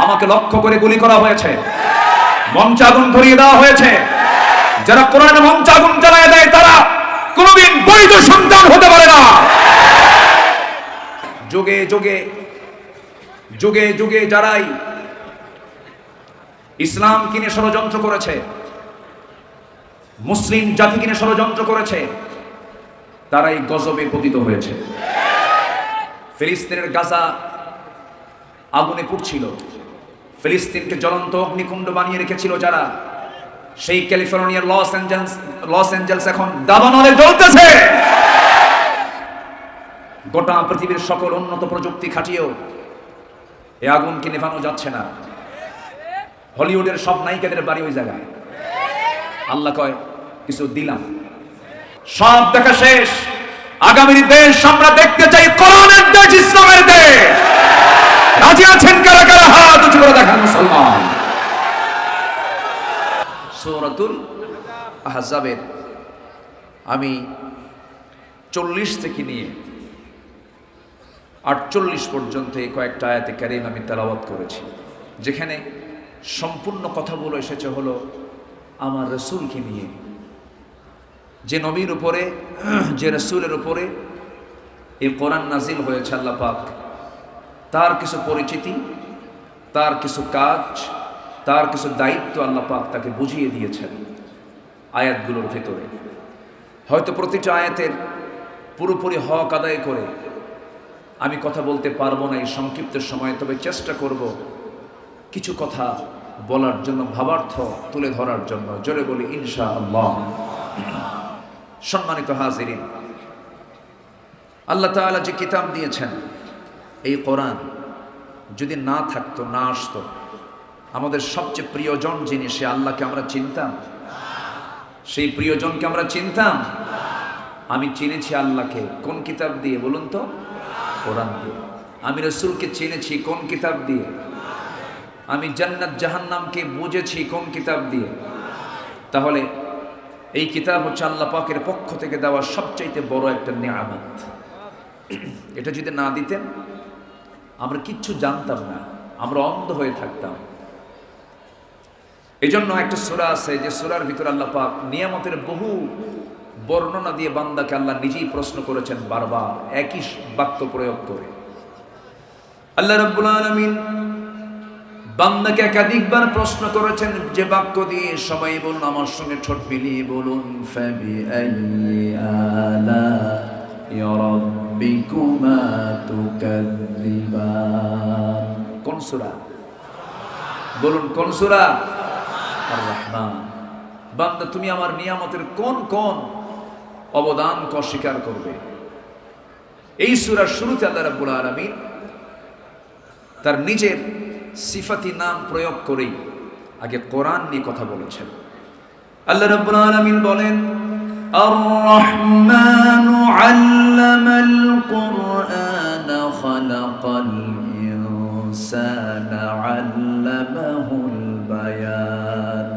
আমাকে লক্ষ্য করে গুলি করা হয়েছে, মঞ্চে আগুন ধরিয়ে দেওয়া হয়েছে। যারা কোরআনের মঞ্চে আগুন জ্বালায় দেয় তারা কোনদিন বৈধ সন্তান হতে পারে না। যুগে যুগে যুগে যুগে যারাই ইসলাম কিনে ষড়যন্ত্র করেছে, মুসলিম জাতি কিনে ষড়যন্ত্র করেছে, তারাই গজবে পতিত হয়েছে। ফিলিস্তিনের গাজা আগুনে পুড়ছিল, ফিলিস্তিনকে জ্বলন্ত অগ্নিকুণ্ড বানিয়ে রেখেছিল যারা, সেই ক্যালিফোর্নিয়ার লস অ্যাঞ্জেলস এখন দাবানলে জ্বলতেছে। গোটা পৃথিবীর সকল উন্নত প্রযুক্তি খাটিয়েও এই আগুনকে নেভানো যাচ্ছে না। হলিউডের সব নায়িকাদের বাড়ি ওই জায়গায়। আল্লাহ কয় কিছু দিলাম, সব দেখা শেষ। আগামীর দেশ আমরা দেখতে চাই কোরআনের দেশ, ইসলামের দেশ। রাজি আছেন কারা কারা? হাত উঁচু করে দেখান মুসলমান। সূরাতুল আহজাবের আমি 40 থেকে নিয়ে 48 পর্যন্ত এই কয়েকটা আয়াতে কারীম আমি তেলাওয়াত করেছি, যেখানে সম্পূর্ণ কথাগুলো এসেছে হলো আমার রাসূলকে নিয়ে। যে নবীর উপরে, যে রাসূলের উপরে এই কোরআন নাজিল হয়েছে, আল্লাহ পাক তার কিছু পরিচিতি, তার কিছু কাজ, তার কিছু দায়িত্ব আল্লাহ পাক তাকে বুঝিয়ে দিয়েছেন আয়াতগুলোর ভেতরে। হয়তো প্রতিটা আয়াতের পুরোপুরি হক আদায় করে আমি কথা বলতে পারবো না এই সংক্ষিপ্ত সময়ে, তবে চেষ্টা করব কিছু কথা বলার জন্য, ভাবার্থ তুলে ধরার জন্য। জোরে বলি ইনশাআল্লাহ। সম্মানিত হাজিরিন, আল্লাহ তাআলা যে কিতাব দিয়েছেন, এই কোরআন যদি না থাকতো, না আসতো, আমাদের সবচেয়ে প্রিয়জন যিনি, সে আল্লাহকে আমরা চিনতাম? সেই প্রিয়জনকে আমরা চিনতাম? আমি চিনেছি আল্লাহকে কোন কিতাব দিয়ে বলুন তো? কোরআন দিয়ে। আমি রাসূলকে চিনেছি কোন কিতাব দিয়ে? আমি জান্নাত জাহান্নামকে বুঝেছি কোন কিতাব দিয়ে? তাহলে এই কিতাব হচ্ছে আল্লাহ পাকের পক্ষ থেকে দেওয়া সবচাইতে বড় একটা নিয়ামত। এটা যদি না দিতেন আমরা কিচ্ছু জানতাম না, আমরা অন্ধ হয়ে থাকতাম। এই জন্য একটা সূরা আছে, যে সূরার ভিতরে আল্লাহ পাক নিয়ামতের বহু বর্ণনা দিয়ে বান্দাকে আল্লাহ নিজেই প্রশ্ন করেছেন, বারবার একই বাক্য প্রয়োগ করে। আল্লাহ রাব্বুল আলামিন বান্দাকে একাধিকবার প্রশ্ন করেছেন, যে বাক্য দিয়ে সবাই বলুন আমার সঙ্গে ঠোঁট মিলিয়ে বলুন, ফাবিআইয়ি আলা'i রাব্বিকুমা তুকাযযিবান। কোন সূরা? বলুন কোন সূরা? আর রহমান। বান্দা তুমি আমার নিয়ামতের কোন কোন অবদানকে অস্বীকার করবে? এই সূরার শুরুতে আল্লাহ রাব্বুল আলামিন তার নিজের সিফাতি নাম প্রয়োগ করেই আগে কোরআন নিয়ে কথা বলেছেন। আল্লাহ রাব্বুল আলামিন বলেন, আর রহমানু আল্লামাল কুরআনা খালাকাল ইনসানা আল্লামাহুল বায়ান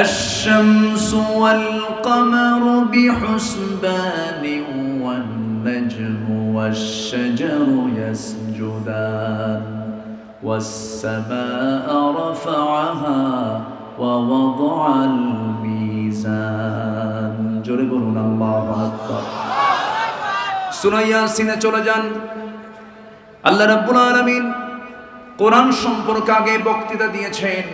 الشمس والقمر بحسبان والنجم والشجر يسجدان والسماء رفعها ووضع الميزان। জোরে বলুন আল্লাহু আকবার। সূরা ইয়াসিনে চলে যান। আল্লাহ রাব্বুল আলামিন কোরআন সম্পর্কে আগে বক্তৃতা দিয়েছেন।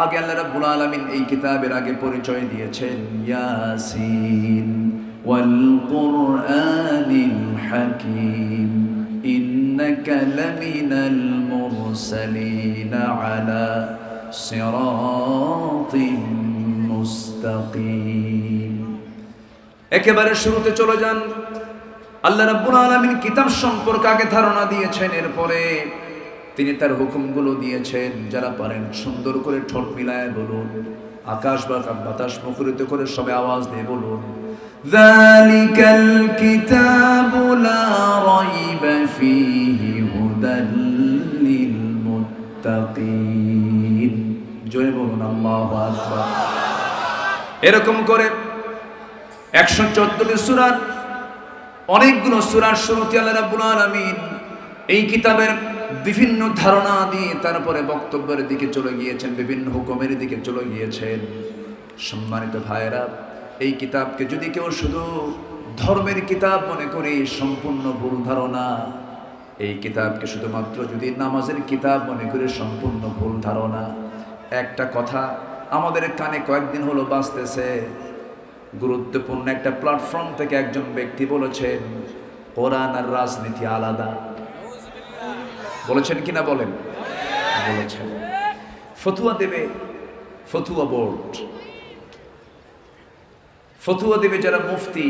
আগে আল্লাহ রাব্বুল আলামিন এই কিতাবের আগে পরিচয় দিয়েছেন, ইয়াসিন ওয়াল কুরআনিল হাকীম ইন্নাকা লামিনাল মুরসালিন আলা সিরাতিন মুস্তাকিম। একেবারে শুরুতে চলে যান। আল্লাহ রাব্বুল আলামিন কিতাব সম্পর্কে আগে ধারণা দিয়েছেন, এরপরে তিনি তার হুকুমগুলো দিয়েছেন। যারা পারেন সুন্দর করে ঠোঁট মিলায় বলুন, আকাশ বাতাস মুখরিত করে সবে আওয়াজ দিয়ে বলুন, যালিকাল কিতাবু লা রাইবা ফীহি হুদাল লিল মুত্তাকিন। জোরে বলুন আল্লাহু আকবার। এরকম করে 114টি সূরা, অনেকগুলো সূরার শুরুতে আল্লাহ রাব্বুল আলামিন এই কিতাবের বিভিন্ন ধারণা দিয়ে তারপরে বক্তব্যের দিকে চলে গিয়েছেন, বিভিন্ন হুকুমের দিকে চলে গিয়েছেন। সম্মানিত ভাইয়েরা, এই কিতাবকে যদি কেউ শুধু ধর্মের কিতাব মনে করি, সম্পূর্ণ ভুল ধারণা। এই কিতাবকে শুধুমাত্র যদি নামাজের কিতাব মনে করি, সম্পূর্ণ ভুল ধারণা। একটা কথা আমাদের কানে কয়েকদিন হলো বাজতেছে, গুরুত্বপূর্ণ একটা প্ল্যাটফর্ম থেকে একজন ব্যক্তি বলেছেন কোরআন আর রাজনীতি আলাদা। বলেছেন কিনা বলেন? বলেছেন। ফতুয়া দেবে ফতুয়া বোর্ড, ফতুয়া দেবে যারা মুফতি,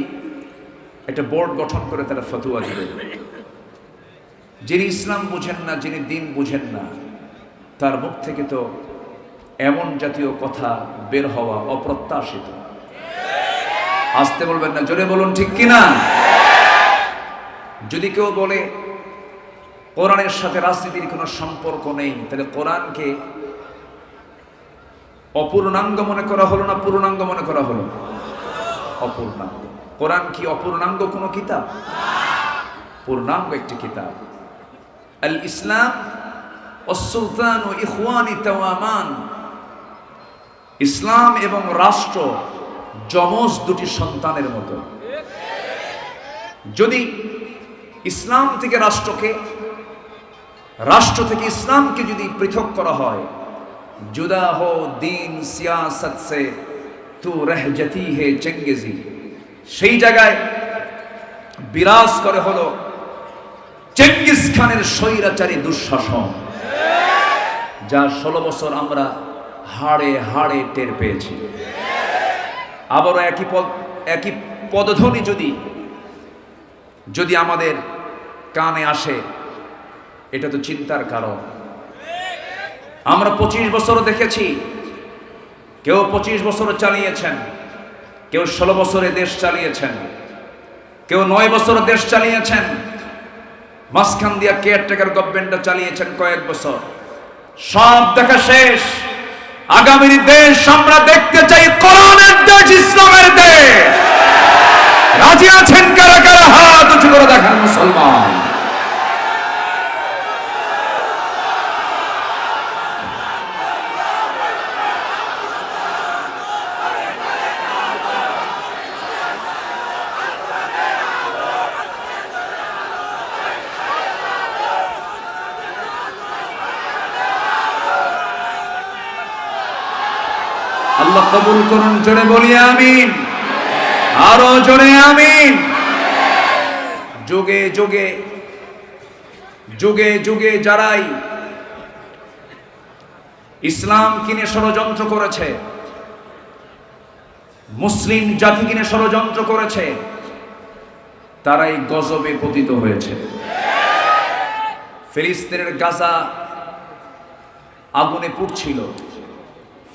একটা বোর্ড গঠন করে তারা ফতুয়া দেবে। যিনি ইসলাম বুঝেন না, যিনি দিন বুঝেন না, তার মুখ থেকে তো এমন জাতীয় কথা বের হওয়া অপ্রত্যাশিত। আসতে বলবেন না, জোরে বলুন ঠিক কিনা। যদি কেউ বলে কোরআনের সাথে রাজনীতির কোনো সম্পর্ক নেই, তাহলে কোরআনকে অপূর্ণাঙ্গ মনে করা হলো না পূর্ণাঙ্গ মনে করা হলো? অপূর্ণাঙ্গ। কোরআন কি অপূর্ণাঙ্গ কোনো কিতাব? পূর্ণাঙ্গ একটি কিতাব। আল ইসলাম ওয়াস-সুলতান ও ইখওয়ানি তাওয়ামান। ইসলাম এবং রাষ্ট্র যমজ দুটি সন্তানের মতো। যদি ইসলাম থেকে রাষ্ট্রকে, রাষ্ট্র থেকে ইসলামকে যদি পৃথক করা হয়, জুদা হো দিন সিয়াসত সে তু রহ জাতি হে চেঙ্গেজি, সেই জায়গায় বিরাজ করে হলো চেঙ্গিস খানের স্বৈরাচারী দুঃশাসন, যা 16 বছর আমরা হাড়ে হাড়ে টের পেয়েছি। আবারও একই পদধ্বনি যদি আমাদের কানে আসে, এটা তো চিন্তার কারণ। আমরা 25 বছর দেখেছি, কেউ 25 বছর চালিয়েছেন, কেউ 16 বছরে দেশ চালিয়েছেন, কেউ 9 বছর দেশ চালিয়েছেন, মাঝখান দিয়া কেয়ারটেকার গভর্নমেন্টটা চালিয়েছেন কয়েক বছর। সব দেখা শেষ। আগামীর দেশ আমরা দেখতে চাই কোরআনের দেশ, ইসলামের দেশ। রাজি আছেন কারা কারা? হাত উঁচু করে দেখান মুসলমান। আল্লাহ কবুল করুন, জোরে বলি আমিন, আরো জোরে আমিন। যুগে যুগে যুগে যুগে যারাই ইসলাম কিনে ষড়যন্ত্র করেছে, মুসলিম জাতি কিনে ষড়যন্ত্র করেছে, তারাই গজবে পতিত হয়েছে। ফিলিস্তিনের গাজা আগুনে পুড়ছিল,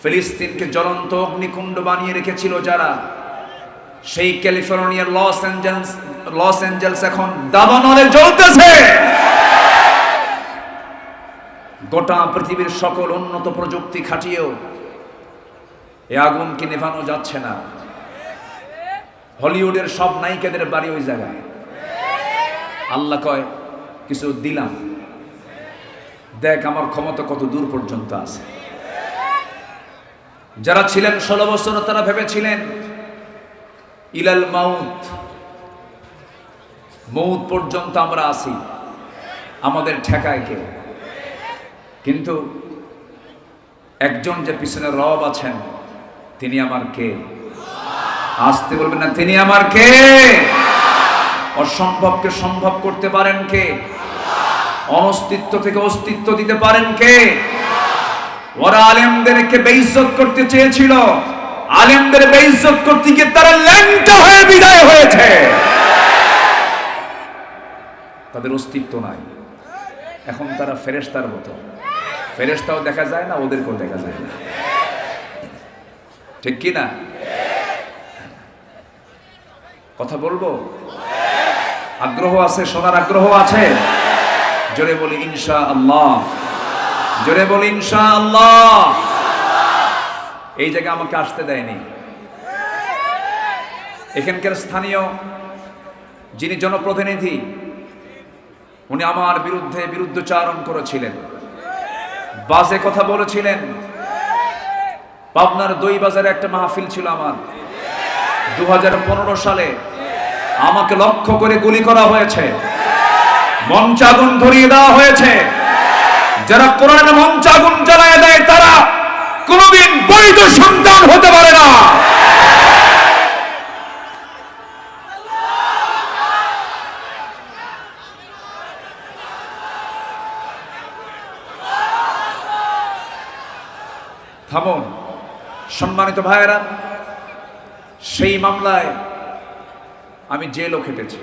ফিলিস্তিনকে জ্বলন্ত অগ্নিকুণ্ড বানিয়ে রেখেছিল যারা, সেই ক্যালিফোর্নিয়ার লস অ্যাঞ্জেলস এখন দাবানলে জ্বলতেছে। গোটা পৃথিবীর সকল উন্নত প্রযুক্তি খাটিয়েও এ আগুনকে নেভানো যাচ্ছে না। হলিউডের সব নায়িকাদের বাড়ি ওই জায়গায়। আল্লাহ কয় কিছু দিলাম, দেখ আমার ক্ষমতা কত দূর পর্যন্ত আছে। যারা ছিলেন 16 বছর, তারা ভেবেছিলেন ইলাল মাউত, মৌত পর্যন্ত আমরা আছি, আমাদের ঠেকায় কে? কিন্তু একজন যে পিছনে রব আছেন, তিনি আমার কে? আসতে বলবেন না, তিনি আমার কে? অসম্ভবকে সম্ভব করতে পারেন কে? অনস্তিত্ব থেকে অস্তিত্ব দিতে পারেন কে? ওরা আলেমদেরকে বেইজ্জত করতে চেয়েছিল, আলেমদের বেইজ্জত করতে গিয়ে তারা ল্যাংটা হয়ে বিদায় হয়েছে। তাদের অস্তিত্ব নাই। এখন তারা ফেরেশতার মতো। ফেরেশতাও দেখা যায় না, ওদেরকেও দেখা যায় না। ঠিক কি না? কথা বলবো? আগ্রহ আছে, শোনার আগ্রহ আছে? জোরে বলি ইনশাআল্লাহ, জোরে বলি ইনশাআল্লাহ। এই জায়গায় আমাকে আসতে দেয়নি। এখানকার স্থানীয় যিনি জনপ্রতিনিধি, উনি আমার বিরুদ্ধে বিরুদ্ধচারণ করেছিলেন, বাজে কথা বলেছিলেন। পাবনার দই বাজারে একটা মাহফিল ছিল আমার, 2015 সালে আমাকে লক্ষ্য করে গুলি করা হয়েছে, মঞ্চে আগুন ধরিয়ে দেওয়া হয়েছে। যারা কোরআনের মঞ্চে আগুন জ্বালায় দেয় তারা কোনদিন বৈধ সন্তান হতে পারে না। থামুন সম্মানিত ভাইয়েরা, সেই মামলায় আমি জেলও খেটেছি।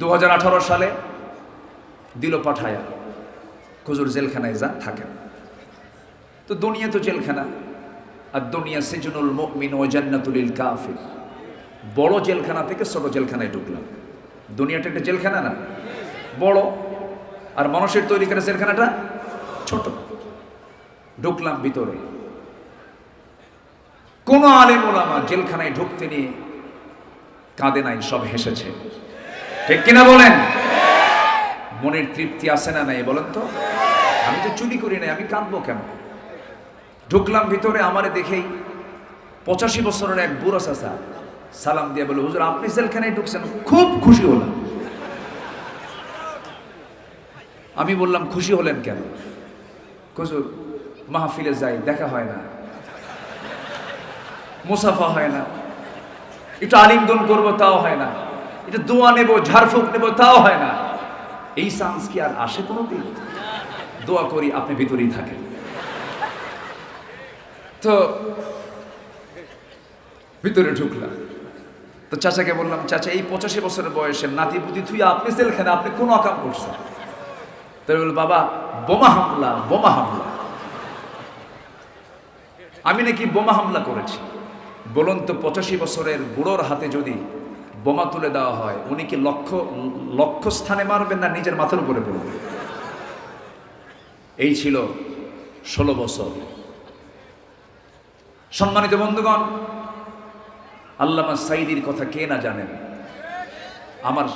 2018 সালে দিল পাঠায়া, হুজুর জেলখানায় যান থাকেন। তো দুনিয়া তো জেলখানা, আর দুনিয়া সিজনুল মুমিন ওয়া জান্নাতুল লিল কাফির। বড় জেলখানা থেকে ছোট জেলখানায় ঢুকলাম। দুনিয়াটা একটা জেলখানা না, বড়, আর মানুষের তৈরি করা জেলখানাটা ছোট। ঢুকলাম ভিতরে, কোন আলেম ওলামা জেলখানায় ঢুকতে নিয়ে কাঁদে নাই, সব হেসেছে। ঠিক কিনা বলেন? মনের তৃপ্তি আছে না নাই বলেন তো? আমি তো চুরি করি নাই, আমি কাঁদবো কেন? ঢুকলাম ভিতরে, আমারে দেখেই 85 বছরের এক বুড়ো চাচা সালাম দিয়ে বলে, হুজুর আপনি জেলখানায় ঢুকছেন, খুব খুশি হলাম। আমি বললাম খুশি হলেন কেন? হুজুর মাহফিলে যাই, দেখা হয় না, মুসাফা হয় না, একটু আলিঙ্গন করবো তাও হয় না, একটু দোয়া নেব ঝাড়ফুঁক নেব তাও হয় না। এই চান্স কি আর আসে কোনোদিন? দোয়া করি আপনি ভিতরেই থাকেন। তো ভিতরে ঢুকলাম, তো চাচাকে বললাম, চাচা এই 85 বছরের বয়সের নাতি পুতি তুই আপনি জেলখানে, আপনি কোন আকাম করছেন? তাই বল, বাবা বোমা হামলা, বোমা হামলা। আমি নাকি বোমা হামলা করেছি? বলুন তো 85 বছরের বুড়োর হাতে যদি বোমা তুলে দেওয়া হয়, উনি কি লক্ষ্য স্থানে মারবেন না নিজের মাথার উপরে পড়বে? এই ছিল 16 বছর। সম্মানিত বন্ধুগণ, আল্লামা সাঈদীর কথা কে না জানেন? আমার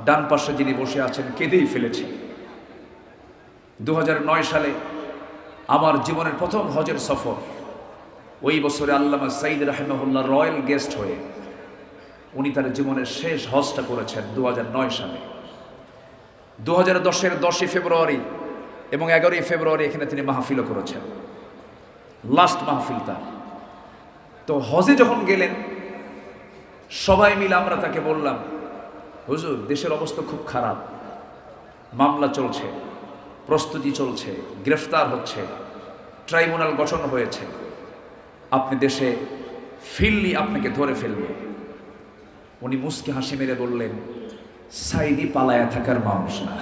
ডান পাশে যিনি বসে আছেন কেঁদেই ফেলেছে। 2009 সালে আমার জীবনের প্রথম হজের সফর, ওই বছরে আল্লামা সাঈদ রাহিমাহুল্লাহ রয়্যাল গেস্ট হয়ে উনি তার জীবনের শেষ হজটা করেছেন 2009 সালে। 2010-এর 10 ফেব্রুয়ারি এবং 11 ফেব্রুয়ারি এখানে তিনি মাহফিলও করেছেন, লাস্ট মাহফিল তার। তো হজে যখন গেলেন, সবাই মিলে আমরা তাকে বললাম, হুজুর দেশের অবস্থা খুব খারাপ, মামলা চলছে, প্রস্তুতি চলছে, গ্রেফতার হচ্ছে, ট্রাইব্যুনাল গঠন হয়েছে, আপনি দেশে ফিরলি আপনাকে ধরে ফেলবে। উনি মুস্কি হাসি মেরে বললেন, সাঈদী পালায়া থাকার মানুষ না।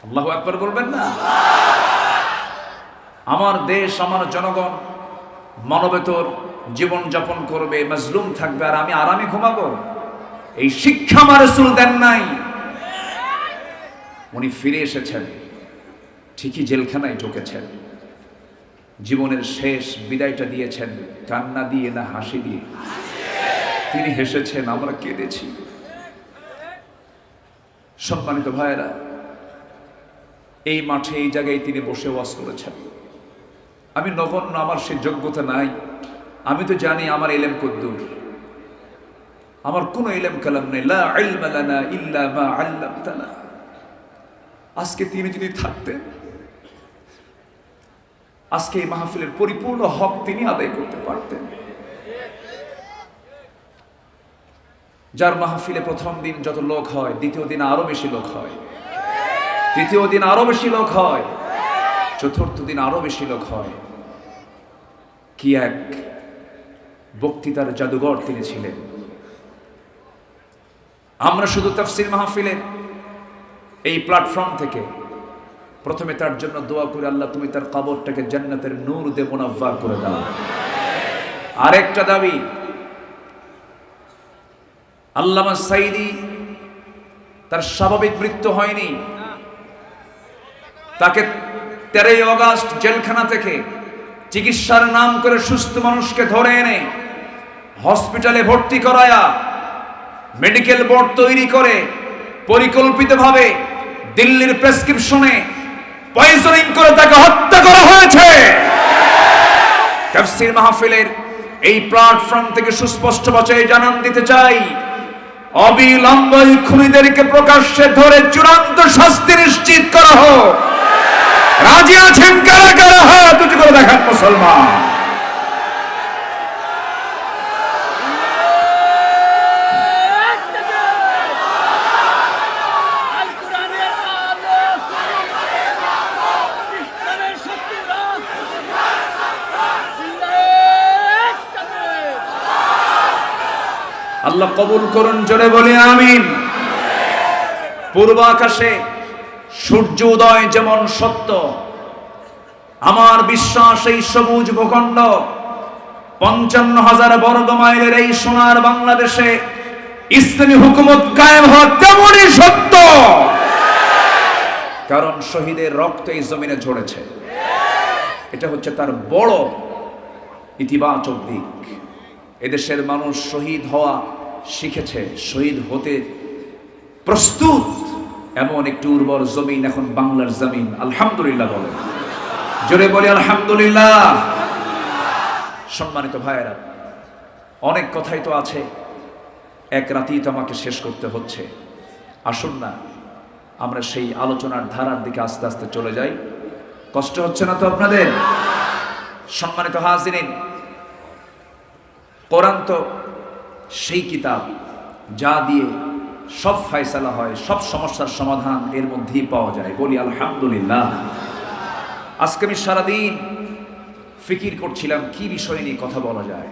আল্লাহু আকবার বলবেন না? আমার দেশ, আমার জনগণ মানবেতর জীবন যাপন করবে, মাজলুম থাকবে, আর আমি আরামে ঘুমাবো? এই শিক্ষা আমার রাসূল দেন নাই। উনি ফিরে এসেছেন, ঠিকই জেলখানায় ঢুকেছেন, জীবনের শেষ বিদায়টা দিয়েছেন কান্না দিয়ে না হাসি দিয়ে? তিনি হেসেছেন, আমরা কেঁদেছি। সম্মানিত ভাইয়েরা, এই মাঠে এই জায়গায় তিনি বসে ওয়াজ করেছেন। আমি নগণ্য, আমার সে যোগ্যতা নাই। আমি তো জানি আমার ইলম কদ্দুর, আমার কোনো ইলম কালাম নেই। লা ইলমা লানা ইল্লা মা আল্লামতানা। আজকে তিনি যদি থাকতেন, আজকে এই মাহফিলের পরিপূর্ণ হক তিনি আদায় করতে পারতেন। যার মাহফিলে প্রথম দিন যত লোক হয়, দ্বিতীয় দিন আরো বেশি লোক হয়, তৃতীয় দিন আরো বেশি লোক হয়, চতুর্থ দিন আরো বেশি লোক হয়। কি এক বক্তৃতার জাদুঘর তিনি ছিলেন। আমরা শুধু তাফসীর মাহফিলের এই প্ল্যাটফর্ম থেকে প্রথমে তার জন্য দোয়া করি, আল্লাহ তুমি তার কবরটাকে জান্নাতের নূর দিয়ে মুনাফফার করে দাও। আরেকটা দাবি, আল্লামা সাঈদী তার স্বাভাবিক মৃত্যু হয়নি। তাকে 13 আগস্ট জেলখানা থেকে চিকিৎসার নাম করে সুস্থ মানুষকে ধরে এনে হসপিটালে ভর্তি করায়া মেডিকেল বোর্ড তৈরি করে পরিকল্পিতভাবে দিল্লির প্রেসক্রিপশনে পয়জনিং করে তাকে হত্যা করা হয়েছে। তাফসীর মাহফিলের এই প্ল্যাটফর্ম থেকে সুস্পষ্ট ভাষায় জানান দিতে চাই, অবিলম্বে খুনিদেরকে প্রকাশ্যে ধরে চূড়ান্ত শাস্তি নিশ্চিত করা হোক। রাজি আছেন কারা কারা? হাত উঁচু করে দেখান মুসলমান। আল্লাহ কবুল করুন, জোরে বলি আমিন। পূর্ব আকাশে সূর্য উদয় যেমন সত্য, আমার বিশ্বাস এই সবুজ ভূখণ্ড 55,000 বর্গ মাইলের এই সোনার বাংলাদেশে ইসলামী হুকুমত কায়েম হওয়া তেমনই সত্য, কারণ শহীদের রক্ত এই জমিনে ঝরেছে। এটা হচ্ছে তার বড় ইতিবাচক দিক। এদেশের মানুষ শহীদ হওয়া শিখেছে, শহীদ হতে প্রস্তুত। এমন একটি উর্বর জমিন এখন বাংলার জমিন। আলহামদুলিল্লাহ বলেন, জোরে বলি আলহামদুলিল্লাহ। সম্মানিত ভাইয়েরা, অনেক কথাই তো আছে, এক রাতেই তো আমাকে শেষ করতে হচ্ছে। আসুন না আমরা সেই আলোচনার ধারার দিকে আস্তে আস্তে চলে যাই। কষ্ট হচ্ছে না তো আপনাদের? সম্মানিত হাজিরিন, কোরআন তো সেই কিতাব যা দিয়ে সব ফয়সালা হয়, সব সমস্যার সমাধান এর মধ্যেই পাওয়া যায়। বলি আলহামদুলিল্লাহ। আজকে আমি সারাদিন ফিকির করছিলাম কি বিষয় নিয়ে কথা বলা যায়।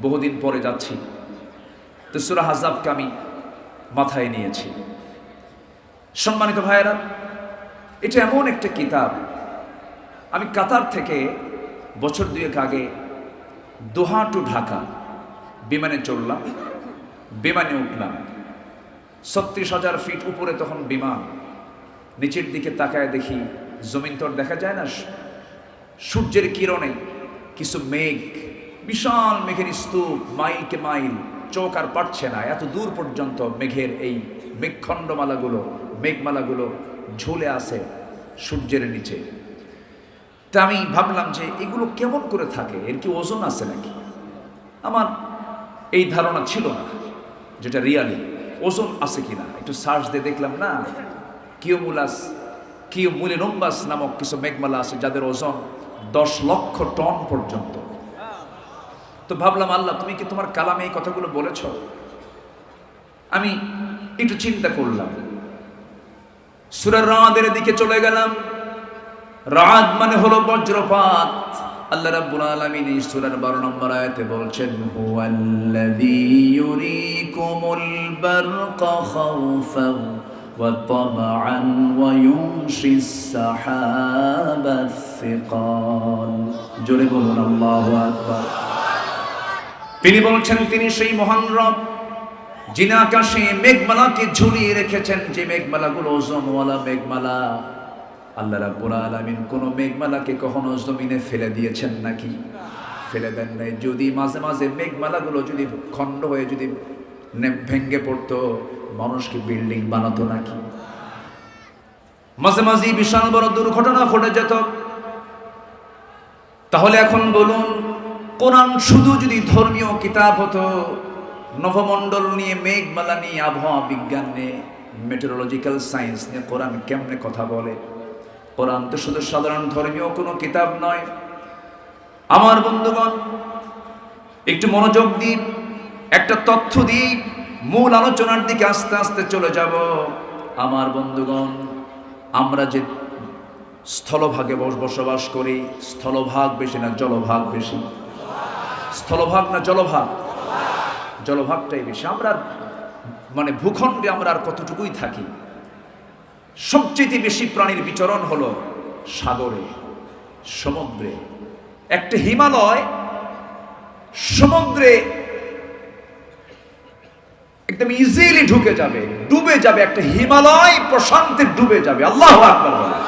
বহুদিন পরে যাচ্ছি তো সূরা আহজাবকে আমি মাথায় নিয়েছি। সম্মানিত ভাইয়েরা, এটা এমন একটা কিতাব, আমি কাতার থেকে বছর 2 আগে দোহা টু ঢাকা বিমানে চললাম, বিমানে উঠলাম। 36,000 ফিট উপরে তখন বিমান। নিচের দিকে তাকায় দেখি জমিন তো দেখা যায় না, সূর্যের কিরণে কিছু মেঘ, বিশাল মেঘের স্তূপ, মাইলকে মাইল, চোখ আর পাচ্ছে না, এত দূর পর্যন্ত মেঘের এই মেঘখণ্ডমালাগুলো, মেঘমালাগুলো ঝুলে আছে সূর্যের নিচে। তা আমি ভাবলাম যে এগুলো কেমন করে থাকে, এর কি ওজন আছে নাকি? আমার এই ধারণা ছিল না যেটা রিয়ালি ওজন আছে কিনা। একটু সার্চ দিয়ে দেখলাম না, কিউমুলিনুম্বাস নামক কিছু মেঘমালা আছে যাদের ওজন 10 লক্ষ টন পর্যন্ত। তো ভাবলাম, আল্লাহ তুমি কি তোমার কালামে এই কথাগুলো বলেছ? আমি একটু চিন্তা করলাম, সূরা রাদের দিকে চলে গেলাম। রাদ মানে হলো বজ্রপাত। আল্লাহ রাব্বুল আলামিন এই সূরার 12 নম্বর আয়াতে বলছেন, হুয়াল্লাযী ইউরীকুমুল বারকা খাওফান ওয়া তামআন ওয়া ইউনশিস সাহাবাস সিকাল। জোরে বলুন আল্লাহু আকবার। তিনি বলছেন, তিনি সেই মহান রব যিনি আকাশে মেঘমালাকে ঝুলিয়ে রেখেছেন, যে মেঘমালাগুলো ওজনওয়ালা মেঘমালা। আল্লাহ রাব্বুল আলামিন কোন মেঘমালাকে কখনো জমিনে ফেলে দিয়েছেন নাকি? ফেলে দেন নাই। যদি মাঝে মাঝে মেঘমালাগুলো যদি খণ্ড হয়ে যদি ভেঙ্গে পড়তো, মানুষকে বিল্ডিং বানাতো নাকি? মাঝে মাঝে বিশাল বড় দুর্ঘটনা ঘটে যেত। তাহলে এখন বলুন, কোরআন শুধু যদি ধর্মীয় কিতাব হতো, নভমণ্ডল নিয়ে, মেঘমালা নিয়ে, আবহাওয়া বিজ্ঞান নিয়ে, মেটেরোলজিক্যাল সায়েন্স নিয়ে কোরআন কেমনে কথা বলে? কোরআন তো শুধু সাধারণ ধর্মীয় কোনো কিতাব নয়। আমার বন্ধুগণ, একটু মনোযোগ দিন, একটা তথ্য দিই, মূল আলোচনার দিকে আস্তে আস্তে চলে যাব। আমার বন্ধুগণ, আমরা যে স্থলভাগে বসবাস করি, স্থলভাগ বেশি না জলভাগ বেশি? স্থলভাগ না জলভাগ? জলভাগটাই বেশি। আমরা মানে ভূখণ্ডে আমরা আর কতটুকুই থাকি। সবচেয়ে বেশি প্রাণীর বিচরণ হলো সাগরে, সমুদ্রে। একটা হিমালয় সমুদ্রে একদম ইজিলি ঢুকে যাবে, ডুবে যাবে। একটা হিমালয় প্রশান্তে ডুবে যাবে। আল্লাহু আকবার বলে।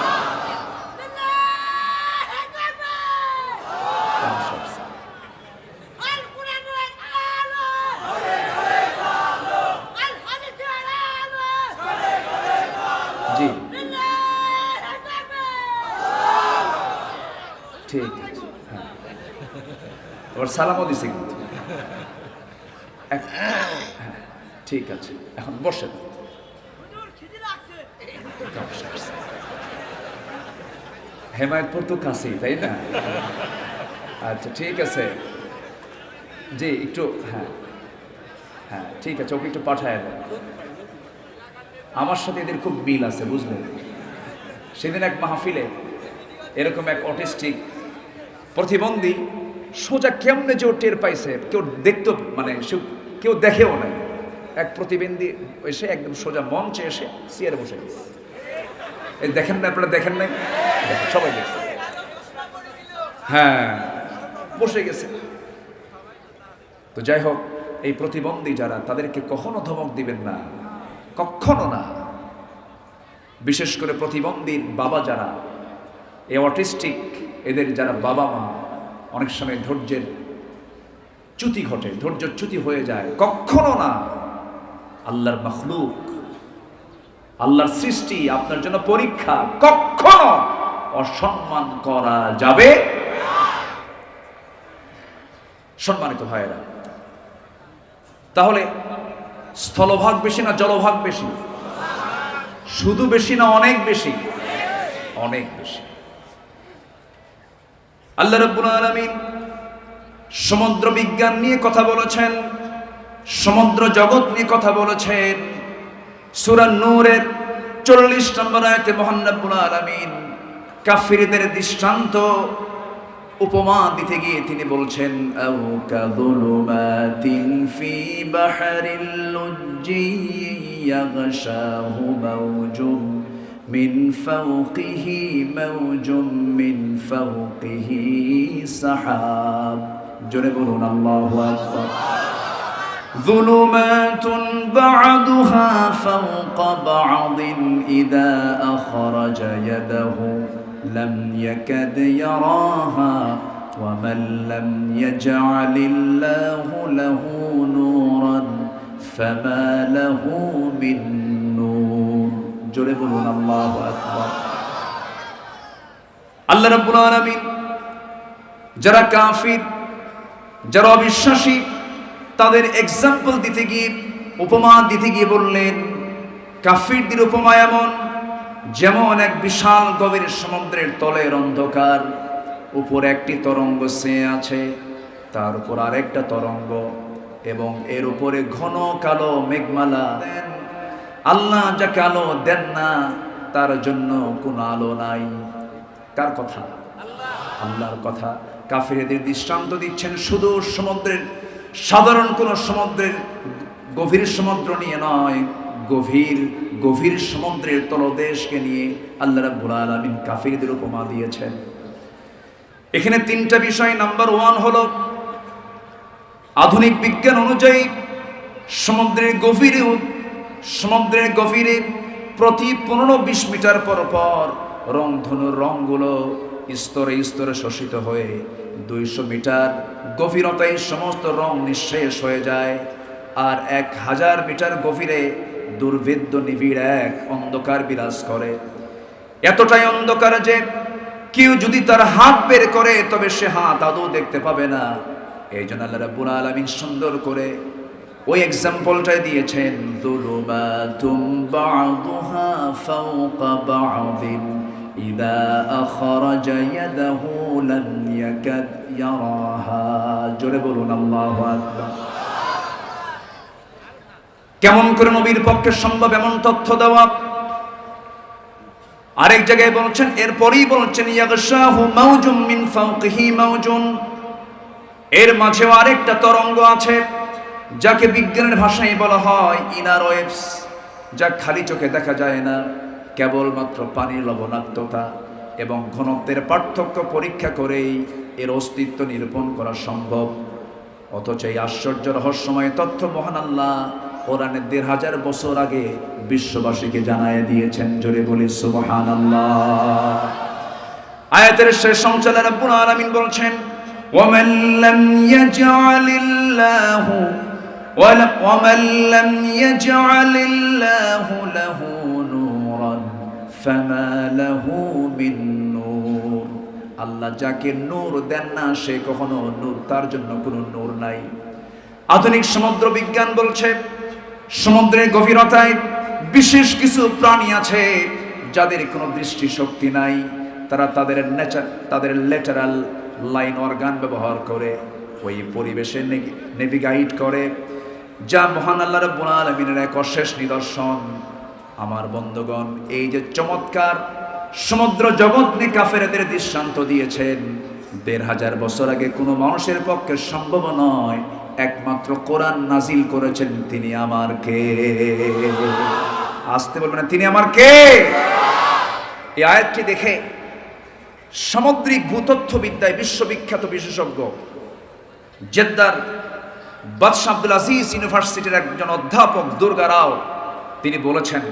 ঠিক আছে, হ্যাঁ, তোমার সালামও দিছে কিন্তু। হ্যাঁ, ঠিক আছে, এখন বসেন। হেমায়তপুর তো কাছেই, তাই না? আচ্ছা ঠিক আছে, জি একটু, হ্যাঁ হ্যাঁ ঠিক আছে, ওকে একটু পাঠায় দেন। আমার সাথে এদের খুব মিল আছে, বুঝলেন? সেদিন এক মাহফিলে এরকম এক অটিস্টিক প্রতিবন্ধী সোজা কেমনে যে ও টের পাইছে, কেউ দেখতো মানে কেউ দেখেও নাই, এক প্রতিবন্ধী এসে একদম সোজা মঞ্চে এসে চেয়ারে বসে গেছে। এই দেখেন না আপনারা, দেখেন নাই? সবাই দেখছে, হ্যাঁ বসে গেছে। তো যাই হোক, এই প্রতিবন্ধী যারা, তাদেরকে কখনো ধমক দিবেন না, কখনো না। বিশেষ করে প্রতিবন্ধীর বাবা যারা, এই অটিস্টিক এদের যারা বাবা মা, অনেক সময় ধৈর্যের চ্যুতি ঘটে, ধৈর্যচ্যুতি হয়ে যায়। কখনো না, আল্লাহর মাখলুক, আল্লাহর সৃষ্টি, আপনার জন্য পরীক্ষা, কখনো অসম্মান করা যাবে। সম্মানিত ভাইয়েরা, তাহলে স্থলভাগ বেশি না জলভাগ বেশি? শুধু বেশি না অনেক বেশি? অনেক বেশি। আল্লাহ রাব্বুল আলামিন সমুদ্র বিজ্ঞান নিয়ে কথা বলেছেন, সমুদ্র জগৎ নিয়ে কথা বলেছেন। সূরা নূরের 40 নম্বর আয়াতে মহান রাব্বুল আলামিন কাফিরদের দৃষ্টান্ত উপমা দিতে গিয়ে তিনি বলছেন, আও কাযুলুমাতিন ফি বাহরিল লুজ্জি ইয়াগশাহু মাওজুম মিন ফাওকিহি মাওজুম মিন ফাওকিহি সাহাব। জোরে বলুন আল্লাহু আকবার। যুলুমাতুন বা'দুহা ফাওকা বা'দিন ইযা আখরাজা ইয়াদাহু لم يكد يراها ومن لم يجعل الله له نورا فما له من نور। জোরে বলুন আল্লাহু আকবার। আল্লাহ রাব্বুল আলামিন যারা কাফির, যারা অবিশ্বাসী, তাদের এক্সাম্পল দিতে গিয়ে, উপমা দিতে গিয়ে বললেন, কাফিরদের উপমা এমন যেমন এক বিশাল গভীর সমুদ্রের তলের অন্ধকার, উপরে একটি তরঙ্গ চেয়ে আছে, তার উপর আরেকটা তরঙ্গ, এবং এর উপরে ঘন কালো মেঘমালা। আল্লাহ যাকে আলো দেন না, তার জন্য কোনো আলো নাই। কার কথা? আল্লাহর কথা। কাফিরদের দৃষ্টান্ত দিচ্ছেন শুধু সমুদ্রের, সাধারণ কোন সমুদ্রের, গভীর সমুদ্র নিয়ে নয়, গভীর গভীর সমুদ্রের তলদেশকে নিয়ে আল্লাহ রাব্বুল আলামিন কাফিরদের উপমা দিয়েছেন। এখানে তিনটা বিষয়। নাম্বার 1 হলো, আধুনিক বিজ্ঞান অনুযায়ী সমুদ্রের গভীরে প্রতি 15-20 মিটার পর পর রংধনুর রংগুলো স্তরে স্তরে শোষিত হয়ে 200 মিটার গভীরতায় সমস্ত রং নিঃশেষ হয়ে যায়। আর 1000 মিটার গভীরে দুর্ভেদ্য নিবিড় এক অন্ধকার বিরাজ করে। এতটাই অন্ধকার যে কেউ যদি তার হাত বের করে, তবে সে হাত আদৌ দেখতে পাবে না। এই জন্য আল্লাহ রাব্বুল আলামিন সুন্দর করে ওই এক্সাম্পলটাই দিয়েছেন, যুলুমাতুম বা'দুহা ফাওকা বা'দিন ইযা আখরাজা ইয়াদাহু লাম ইয়াকাদ ইয়ারাহা। জোরে বলুন আল্লাহু আকবার। কেমন করে নবীর পক্ষে সম্ভব এমন তথ্য দেওয়া? আরেক জায়গায় বলছেন, এরপরেই বলছেন, ইয়াগশাহু মাওজুম মিন ফাওকিহি মাওজুন, এর মাঝেও আরেকটা তরঙ্গ আছে, যাকে বিজ্ঞানের ভাষায় বলা হয় ইনার ওয়েভস, যা খালি চোখে দেখা যায় না। কেবলমাত্র পানির লবণাক্ততা এবং ঘনত্বের পার্থক্য পরীক্ষা করেই এর অস্তিত্ব নিরূপণ করা সম্ভব। অথচ এই আশ্চর্য রহস্যময় তথ্য মহান আল্লাহ কোরআনের 1500 বছর আগে বিশ্ববাসীকে জানায় দিয়েছেন। জোরে বলি সুবহানাল্লাহ। আয়াতের শেষ অংশে আল্লাহ রাব্বুল আলামিন বলছেন, ومن لم يجعل الله له نورا فما له من نور। আল্লাহ যাকে নূর দেন না সে কখনো নূর, তার জন্য কোনো নূর নাই। আধুনিক সমুদ্র বিজ্ঞান বলছে সমুদ্রের গভীরতায় বিশেষ কিছু প্রাণী আছে যাদের কোনো দৃষ্টি শক্তি নাই, তারা তাদের ল্যাটারাল লাইন অর্গান ব্যবহার করে ওই পরিবেশে নেভিগেট করে, যা মহান আল্লাহ রাব্বুল আলামিনের এক অশেষ নিদর্শন। আমার বন্ধুগণ, এই যে চমৎকার সমুদ্র জগৎ নিয়ে কাফেরদের দৃষ্টান্ত দিয়েছেন, ১৫০০ বছর আগে কোনো মানুষের পক্ষে সম্ভব নয়, একমাত্র কোরআন নাজিল করেছেন তিনি আমার কে। আসতে বলবেন না, তিনি আমার কে। এই আয়াতটি দেখে সামুদ্রিক ভূতত্ত্ববিদ্যায় বিশ্ববিখ্যাত বিশেষজ্ঞ জেদ্দার বাদশাহ আব্দুল আজিজ ইউনিভার্সিটির একজন অধ্যাপক দুর্গা রাও, তিনি বলেছেন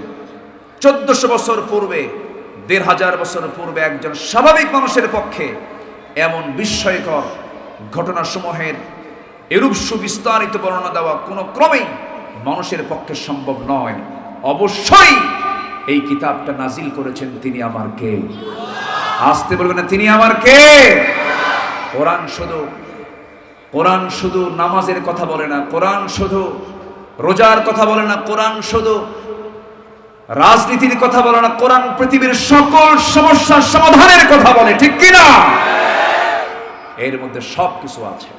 ১৪০০ বছর পূর্বে, ১৫০০ বছর পূর্বে একজন স্বাভাবিক মানুষের পক্ষে এমন বিস্ময়কর ঘটনাসমূহের এরূপ সুবিস্তারিত বর্ণনা দেওয়া কোনো ক্রমেই মানুষের পক্ষে সম্ভব নয়। অবশ্যই এই কিতাবটা নাজিল করেছেন তিনি আমার কে। আসতে বলবেন না, তিনি আমার কে। কোরআন শুধু নামাজের কথা বলে না, কোরআন শুধু রোজার কথা বলে না, কোরআন শুধু রাজনীতির কথা বলে না, কোরআন পৃথিবীর সকল সমস্যার সমাধানের কথা বলে, ঠিক কিনা? এর মধ্যে সব কিছু আছে।